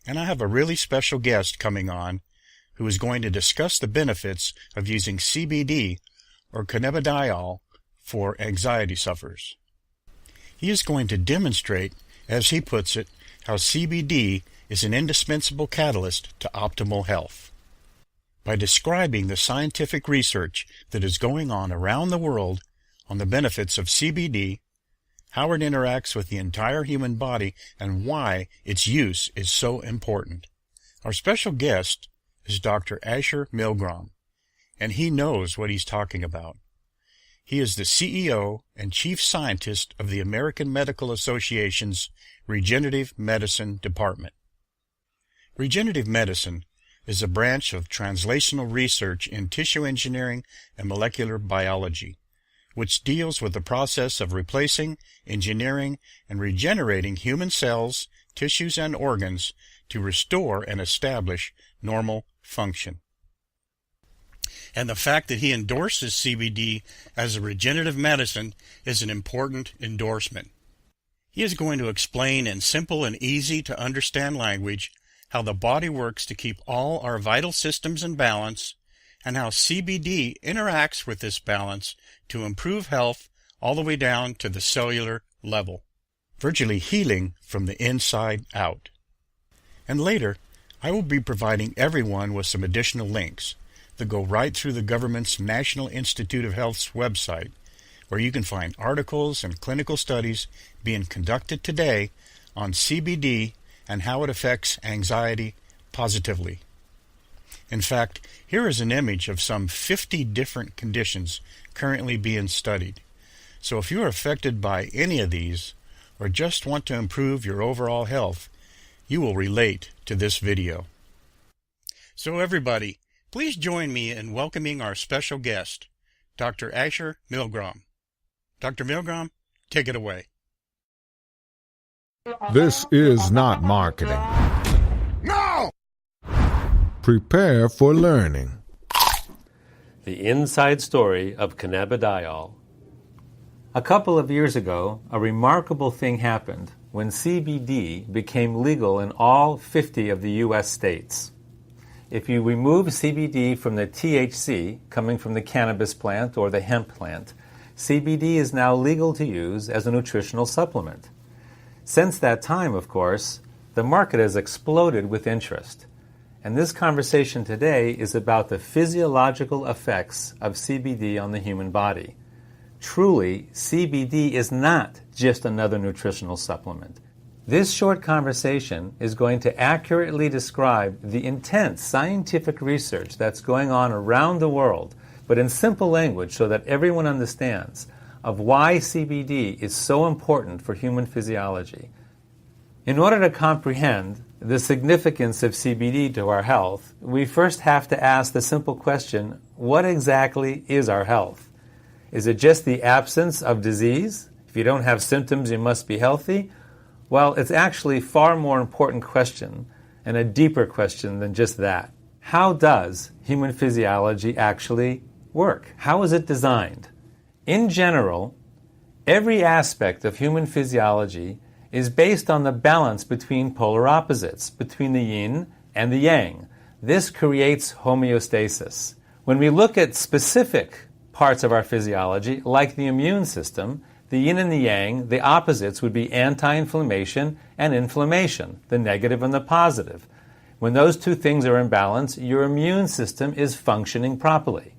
and I have a really special guest coming on who is going to discuss the benefits of using CBD or cannabidiol for anxiety sufferers. He is going to demonstrate, as he puts it, how CBD is an indispensable catalyst to optimal health. By describing the scientific research that is going on around the world on the benefits of CBD, how it interacts with the entire human body, and why its use is so important. Our special guest is Dr. Asher Milgrom, and he knows what he's talking about. He is the CEO and Chief Scientist of the American Medical Association's Regenerative Medicine Department. Regenerative medicine is a branch of translational research in tissue engineering and molecular biology, which deals with the process of replacing, engineering, and regenerating human cells, tissues, and organs to restore and establish normal function. And the fact that he endorses CBD as a regenerative medicine is an important endorsement. He is going to explain in simple and easy to understand language how the body works to keep all our vital systems in balance, and how CBD interacts with this balance to improve health all the way down to the cellular level, virtually healing from the inside out. And later, I will be providing everyone with some additional links that go right through the government's National Institute of Health's website, where you can find articles and clinical studies being conducted today on CBD and how it affects anxiety positively. In fact, here is an image of some 50 different conditions currently being studied. So if you are affected by any of these, or just want to improve your overall health, you will relate to this video. So everybody, please join me in welcoming our special guest, Dr. Asher Milgrom. Dr. Milgrom, take it away. This is not marketing. No! Prepare for learning. The inside story of cannabidiol. A couple of years ago, a remarkable thing happened when CBD became legal in all 50 of the U.S. states. If you remove CBD from the THC coming from the cannabis plant or the hemp plant, CBD is now legal to use as a nutritional supplement. Since that time, of course, the market has exploded with interest. And this conversation today is about the physiological effects of CBD on the human body. Truly, CBD is not just another nutritional supplement. This short conversation is going to accurately describe the intense scientific research that's going on around the world, but in simple language so that everyone understands of why CBD is so important for human physiology. In order to comprehend the significance of CBD to our health, we first have to ask the simple question, what exactly is our health? Is it just the absence of disease? If you don't have symptoms, you must be healthy? Well, it's actually a far more important question and a deeper question than just that. How does human physiology actually work? How is it designed? In general, every aspect of human physiology is based on the balance between polar opposites, between the yin and the yang. This creates homeostasis. When we look at specific parts of our physiology, like the immune system, the yin and the yang, the opposites would be anti-inflammation and inflammation, the negative and the positive. When those two things are in balance, your immune system is functioning properly.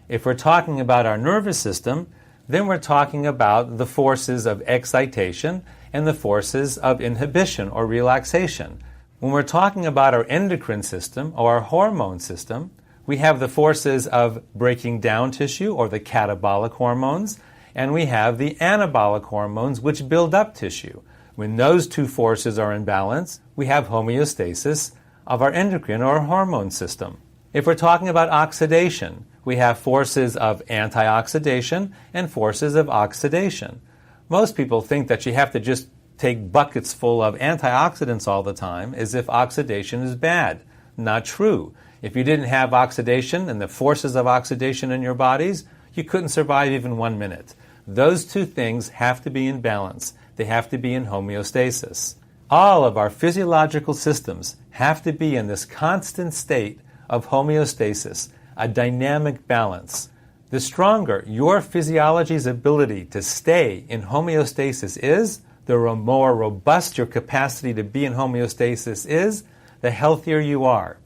If we're talking about our nervous system, then we're talking about the forces of excitation and the forces of inhibition or relaxation. When we're talking about our endocrine system or our hormone system, we have the forces of breaking down tissue or the catabolic hormones, and we have the anabolic hormones which build up tissue. When those two forces are in balance, we have homeostasis of our endocrine or hormone system. If we're talking about oxidation, we have forces of antioxidation and forces of oxidation. Most people think that you have to just take buckets full of antioxidants all the time as if oxidation is bad. Not true. If you didn't have oxidation and the forces of oxidation in your bodies, you couldn't survive even 1 minute. Those two things have to be in balance. They have to be in homeostasis. All of our physiological systems have to be in this constant state of homeostasis, a dynamic balance. The stronger your physiology's ability to stay in homeostasis is, the more robust your capacity to be in homeostasis is, the healthier you are.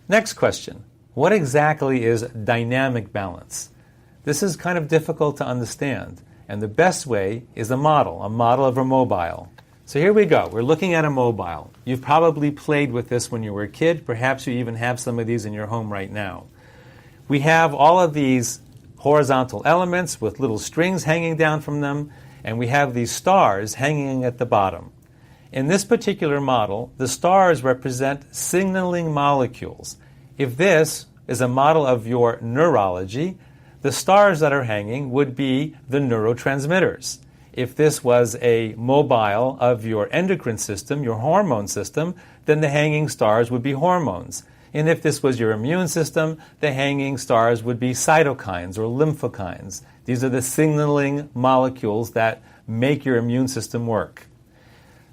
Next question. What exactly is dynamic balance? This is kind of difficult to understand, and the best way is a model of a mobile. So here we go. We're looking at a mobile. You've probably played with this when you were a kid. Perhaps you even have some of these in your home right now. We have all of these horizontal elements with little strings hanging down from them, and we have these stars hanging at the bottom. In this particular model, the stars represent signaling molecules. If this is a model of your neurology, the stars that are hanging would be the neurotransmitters. If this was a mobile of your endocrine system, your hormone system, then the hanging stars would be hormones. And if this was your immune system, the hanging stars would be cytokines or lymphokines. These are the signaling molecules that make your immune system work.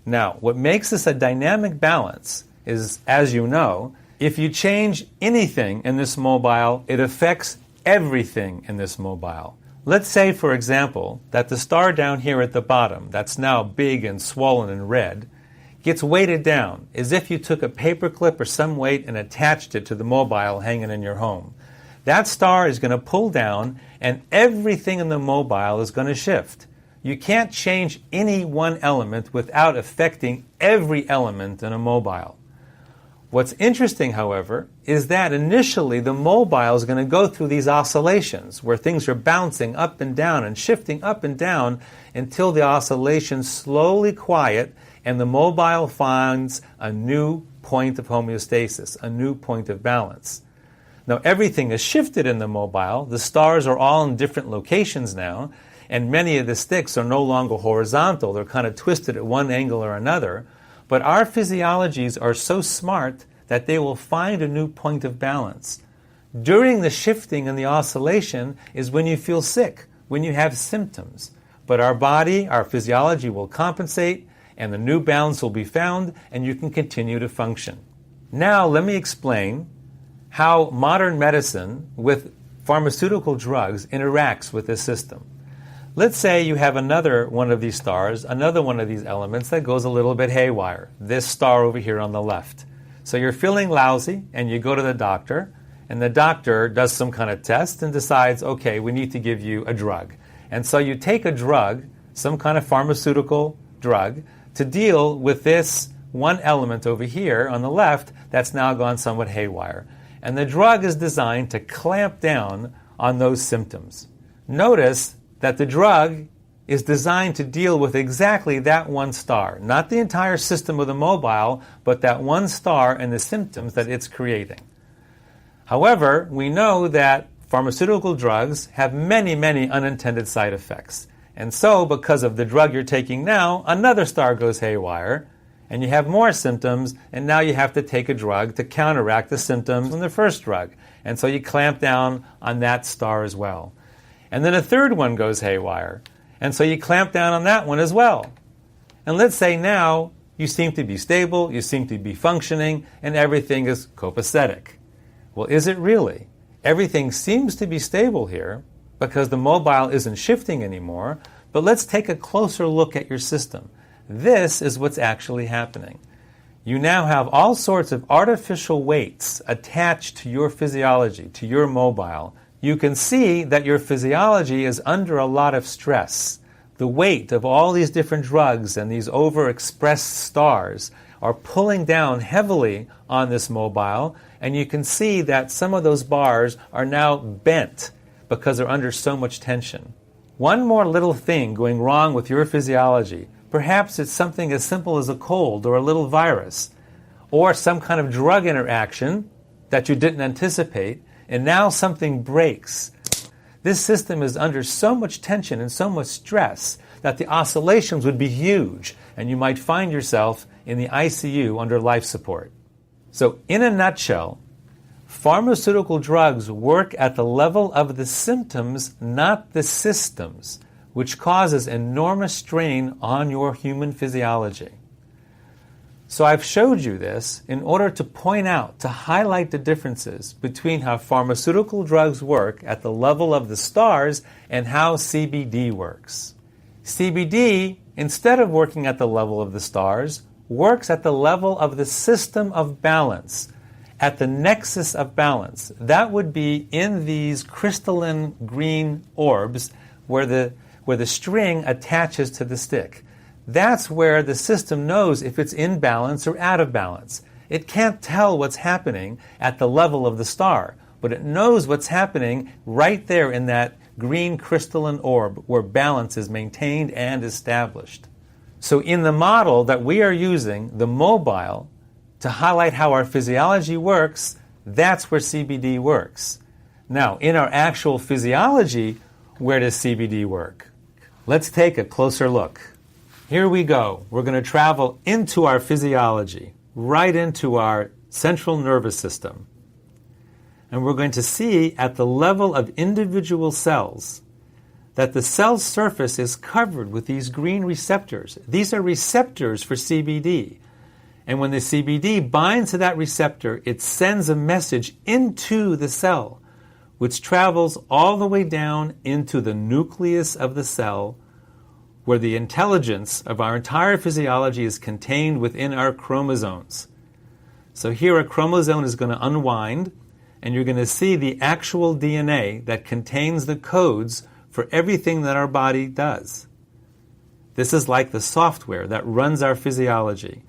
Now, what makes this a dynamic balance is, as you know, if you change anything in this mobile, it affects everything in this mobile. Let's say, for example, that the star down here at the bottom, that's now big and swollen and red, gets weighted down as if you took a paper clip or some weight and attached it to the mobile hanging in your home. That star is going to pull down and everything in the mobile is going to shift. You can't change any one element without affecting every element in a mobile. What's interesting, however, is that initially the mobile is going to go through these oscillations where things are bouncing up and down and shifting up and down until the oscillations slowly quiet and the mobile finds a new point of homeostasis, a new point of balance. Now, everything is shifted in the mobile. The stars are all in different locations now, and many of the sticks are no longer horizontal. They're kind of twisted at one angle or another. But our physiologies are so smart that they will find a new point of balance. During the shifting and the oscillation is when you feel sick, when you have symptoms. But our body, our physiology will compensate, and the new balance will be found, and you can continue to function. Now, let me explain how modern medicine with pharmaceutical drugs interacts with this system. Let's say you have another one of these stars, another one of these elements that goes a little bit haywire. This star over here on the left. So you're feeling lousy and you go to the doctor, and the doctor does some kind of test and decides, okay, we need to give you a drug. And so you take a drug, some kind of pharmaceutical drug, to deal with this one element over here on the left that's now gone somewhat haywire. And the drug is designed to clamp down on those symptoms. Notice that the drug is designed to deal with exactly that one star, not the entire system of the mobile, but that one star and the symptoms that it's creating. However, we know that pharmaceutical drugs have many, many unintended side effects. And so, because of the drug you're taking now, another star goes haywire, and you have more symptoms, and now you have to take a drug to counteract the symptoms from the first drug. And so you clamp down on that star as well. And then a third one goes haywire. And so you clamp down on that one as well. And let's say now you seem to be stable, you seem to be functioning, and everything is copacetic. Well, is it really? Everything seems to be stable here because the mobile isn't shifting anymore, but let's take a closer look at your system. This is what's actually happening. You now have all sorts of artificial weights attached to your physiology, to your mobile. You can see that your physiology is under a lot of stress. The weight of all these different drugs and these overexpressed stars are pulling down heavily on this mobile, and you can see that some of those bars are now bent because they're under so much tension. One more little thing going wrong with your physiology, perhaps it's something as simple as a cold or a little virus, or some kind of drug interaction that you didn't anticipate, and now something breaks. This system is under so much tension and so much stress that the oscillations would be huge, and you might find yourself in the ICU under life support. So, in a nutshell, pharmaceutical drugs work at the level of the symptoms, not the systems, which causes enormous strain on your human physiology. So I've showed you this in order to point out, to highlight the differences between how pharmaceutical drugs work at the level of the stars and how CBD works. CBD, instead of working at the level of the stars, works at the level of the system of balance, at the nexus of balance. That would be in these crystalline green orbs where the string attaches to the stick. That's where the system knows if it's in balance or out of balance. It can't tell what's happening at the level of the star, but it knows what's happening right there in that green crystalline orb where balance is maintained and established. So in the model that we are using, the mobile, to highlight how our physiology works, that's where CBD works. Now, in our actual physiology, where does CBD work? Let's take a closer look. Here we go. We're going to travel into our physiology, right into our central nervous system. And we're going to see at the level of individual cells that the cell surface is covered with these green receptors. These are receptors for CBD. And when the CBD binds to that receptor, it sends a message into the cell, which travels all the way down into the nucleus of the cell, where the intelligence of our entire physiology is contained within our chromosomes. So here a chromosome is going to unwind, and you're going to see the actual DNA that contains the codes for everything that our body does. This is like the software that runs our physiology.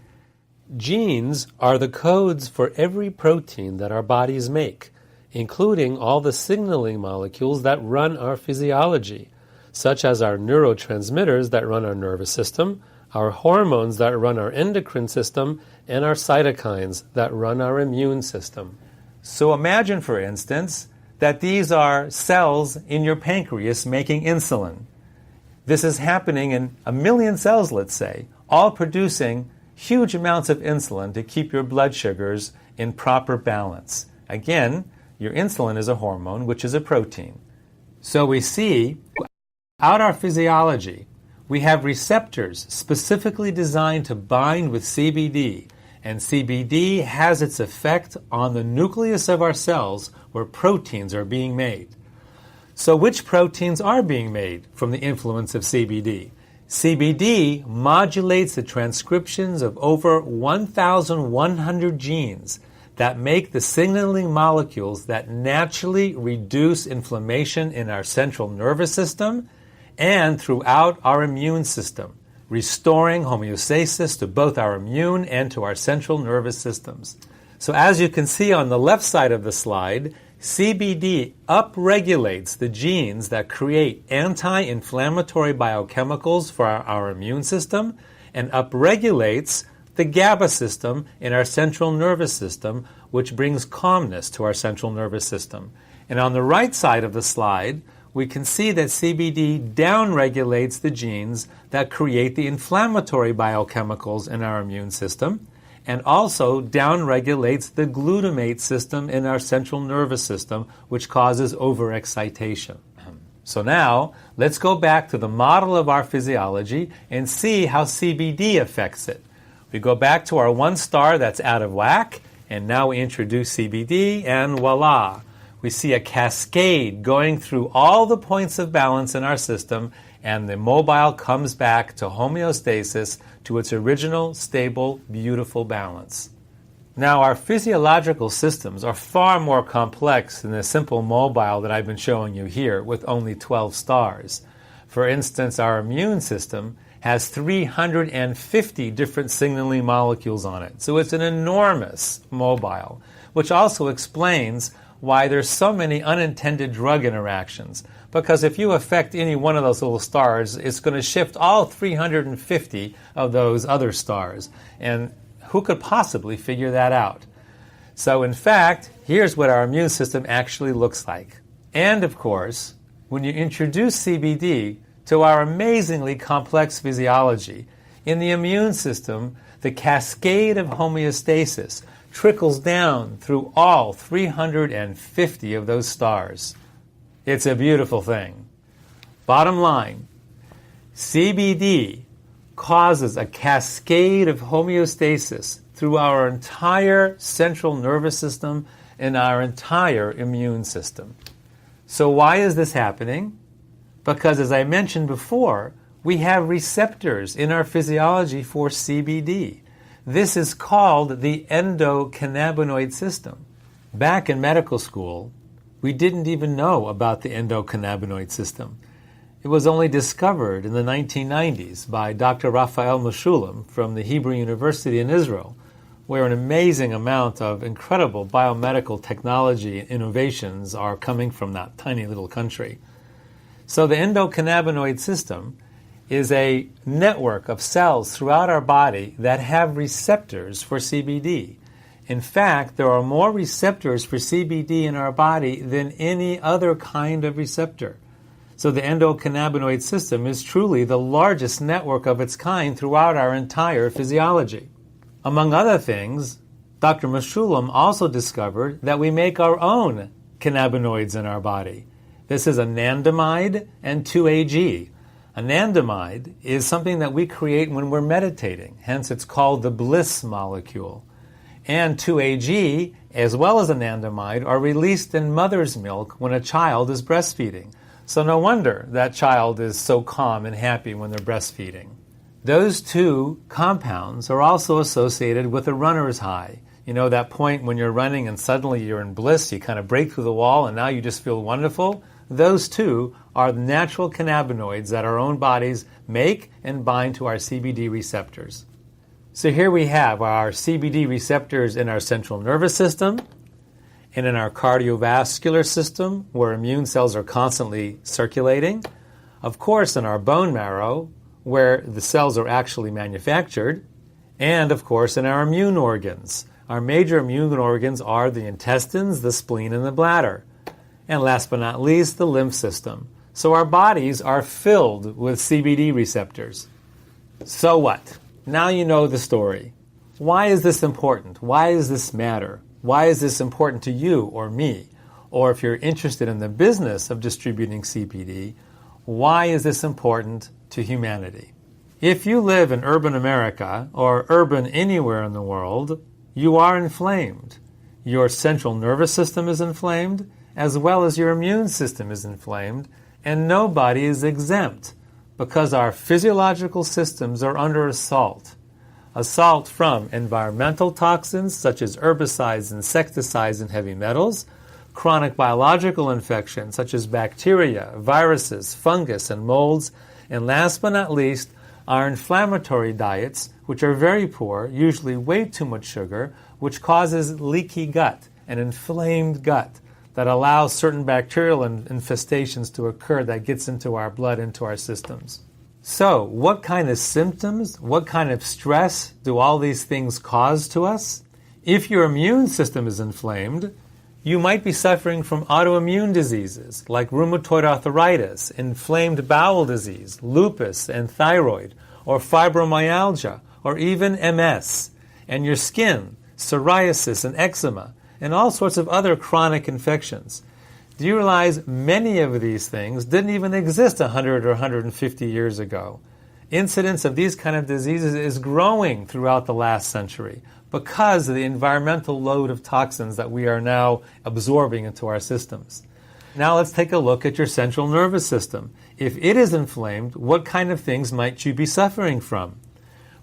Genes are the codes for every protein that our bodies make, including all the signaling molecules that run our physiology, such as our neurotransmitters that run our nervous system, our hormones that run our endocrine system, and our cytokines that run our immune system. So imagine, for instance, that these are cells in your pancreas making insulin. This is happening in 1 million cells, let's say, all producing huge amounts of insulin to keep your blood sugars in proper balance. Again, your insulin is a hormone, which is a protein. So we see, out our physiology, we have receptors specifically designed to bind with CBD, and CBD has its effect on the nucleus of our cells where proteins are being made. So which proteins are being made from the influence of CBD? CBD modulates the transcriptions of over 1,100 genes that make the signaling molecules that naturally reduce inflammation in our central nervous system and throughout our immune system, restoring homeostasis to both our immune and to our central nervous systems. So as you can see on the left side of the slide, CBD upregulates the genes that create anti-inflammatory biochemicals for our immune system and upregulates the GABA system in our central nervous system, which brings calmness to our central nervous system. And on the right side of the slide, we can see that CBD downregulates the genes that create the inflammatory biochemicals in our immune system, and also downregulates the glutamate system in our central nervous system, which causes overexcitation. So now, let's go back to the model of our physiology and see how CBD affects it. We go back to our one star that's out of whack, and now we introduce CBD, and voila! We see a cascade going through all the points of balance in our system, and the mobile comes back to homeostasis, to its original, stable, beautiful balance. Now, our physiological systems are far more complex than the simple mobile that I've been showing you here with only 12 stars. For instance, our immune system has 350 different signaling molecules on it. So it's an enormous mobile, which also explains why there's so many unintended drug interactions. Because if you affect any one of those little stars, it's going to shift all 350 of those other stars. And who could possibly figure that out? So in fact, here's what our immune system actually looks like. And of course, when you introduce CBD to our amazingly complex physiology, in the immune system, the cascade of homeostasis trickles down through all 350 of those stars. It's a beautiful thing. Bottom line, CBD causes a cascade of homeostasis through our entire central nervous system and our entire immune system. So why is this happening? Because, as I mentioned before, we have receptors in our physiology for CBD. This is called the endocannabinoid system. Back in medical school, we didn't even know about the endocannabinoid system. It was only discovered in the 1990s by Dr. Raphael Mechoulam from the Hebrew University in Israel, where an amazing amount of incredible biomedical technology and innovations are coming from that tiny little country. So the endocannabinoid system is a network of cells throughout our body that have receptors for CBD. In fact, there are more receptors for CBD in our body than any other kind of receptor. So the endocannabinoid system is truly the largest network of its kind throughout our entire physiology. Among other things, Dr. Mechoulam also discovered that we make our own cannabinoids in our body. This is anandamide and 2-AG. Anandamide is something that we create when we're meditating, hence it's called the bliss molecule. And 2-AG, as well as anandamide, are released in mother's milk when a child is breastfeeding. So no wonder that child is so calm and happy when they're breastfeeding. Those two compounds are also associated with a runner's high. You know, that point when you're running and suddenly you're in bliss, you kind of break through the wall and now you just feel wonderful. Those two are the natural cannabinoids that our own bodies make and bind to our CBD receptors. So here we have our CBD receptors in our central nervous system and in our cardiovascular system, where immune cells are constantly circulating. Of course, in our bone marrow, where the cells are actually manufactured. And, of course, in our immune organs. Our major immune organs are the intestines, the spleen, and the bladder. And last but not least, the lymph system. So our bodies are filled with CBD receptors. So what? Now you know the story. Why is this important? Why does this matter? Why is this important to you or me? Or if you're interested in the business of distributing CBD, why is this important to humanity? If you live in urban America or urban anywhere in the world, you are inflamed. Your central nervous system is inflamed, as well as your immune system is inflamed, and nobody is exempt because our physiological systems are under assault. Assault from environmental toxins such as herbicides, insecticides, and heavy metals, chronic biological infections such as bacteria, viruses, fungus, and molds, and last but not least, our inflammatory diets, which are very poor, usually way too much sugar, which causes leaky gut, an inflamed gut that allows certain bacterial infestations to occur that gets into our blood, into our systems. So, what kind of symptoms, what kind of stress do all these things cause to us? If your immune system is inflamed, you might be suffering from autoimmune diseases like rheumatoid arthritis, inflamed bowel disease, lupus and thyroid, or fibromyalgia, or even MS, and your skin, psoriasis and eczema, and all sorts of other chronic infections. Do you realize many of these things didn't even exist 100 or 150 years ago? Incidence of these kind of diseases is growing throughout the last century because of the environmental load of toxins that we are now absorbing into our systems. Now let's take a look at your central nervous system. If it is inflamed, what kind of things might you be suffering from?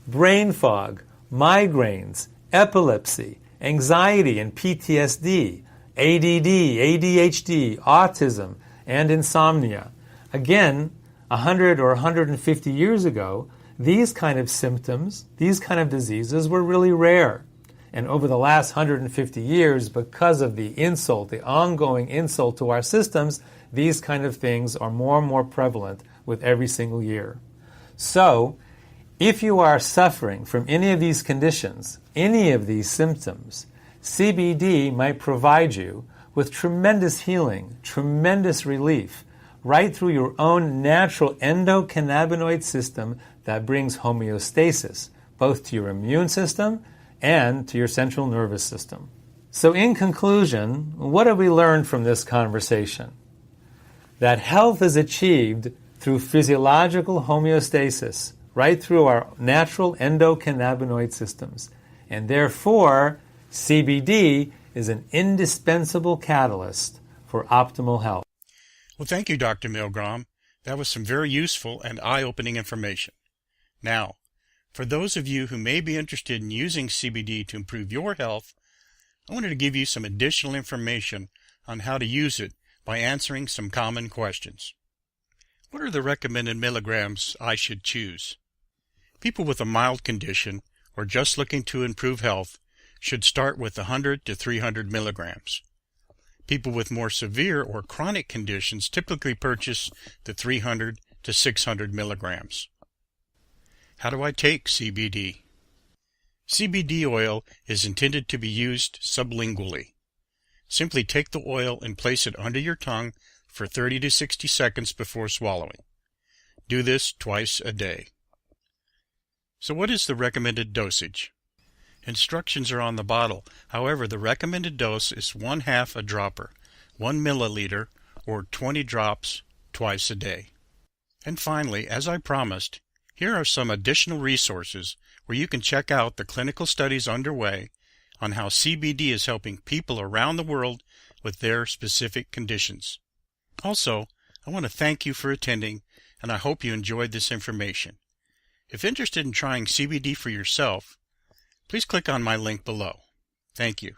Brain fog, migraines, epilepsy, anxiety and PTSD, ADD, ADHD, autism, and insomnia. Again, 100 or 150 years ago, these kind of symptoms, these kind of diseases were really rare. And over the last 150 years, because of the insult, the ongoing insult to our systems, these kind of things are more and more prevalent with every single year. So, if you are suffering from any of these conditions, any of these symptoms, CBD might provide you with tremendous healing, tremendous relief, right through your own natural endocannabinoid system that brings homeostasis, both to your immune system and to your central nervous system. So in conclusion, what have we learned from this conversation? That health is achieved through physiological homeostasis, right through our natural endocannabinoid systems. And therefore, CBD is an indispensable catalyst for optimal health. Well, thank you, Dr. Milgrom. That was some very useful and eye-opening information. Now, for those of you who may be interested in using CBD to improve your health, I wanted to give you some additional information on how to use it by answering some common questions. What are the recommended milligrams I should choose? People with a mild condition or just looking to improve health should start with 100 to 300 milligrams. People with more severe or chronic conditions typically purchase the 300 to 600 milligrams. How do I take CBD? CBD oil is intended to be used sublingually. Simply take the oil and place it under your tongue for 30 to 60 seconds before swallowing. Do this twice a day. So what is the recommended dosage? Instructions are on the bottle. However, the recommended dose is 1/2 a dropper, 1 milliliter, or 20 drops twice a day. And finally, as I promised, here are some additional resources where you can check out the clinical studies underway on how CBD is helping people around the world with their specific conditions. Also, I want to thank you for attending, and I hope you enjoyed this information. If interested in trying CBD for yourself, please click on my link below. Thank you.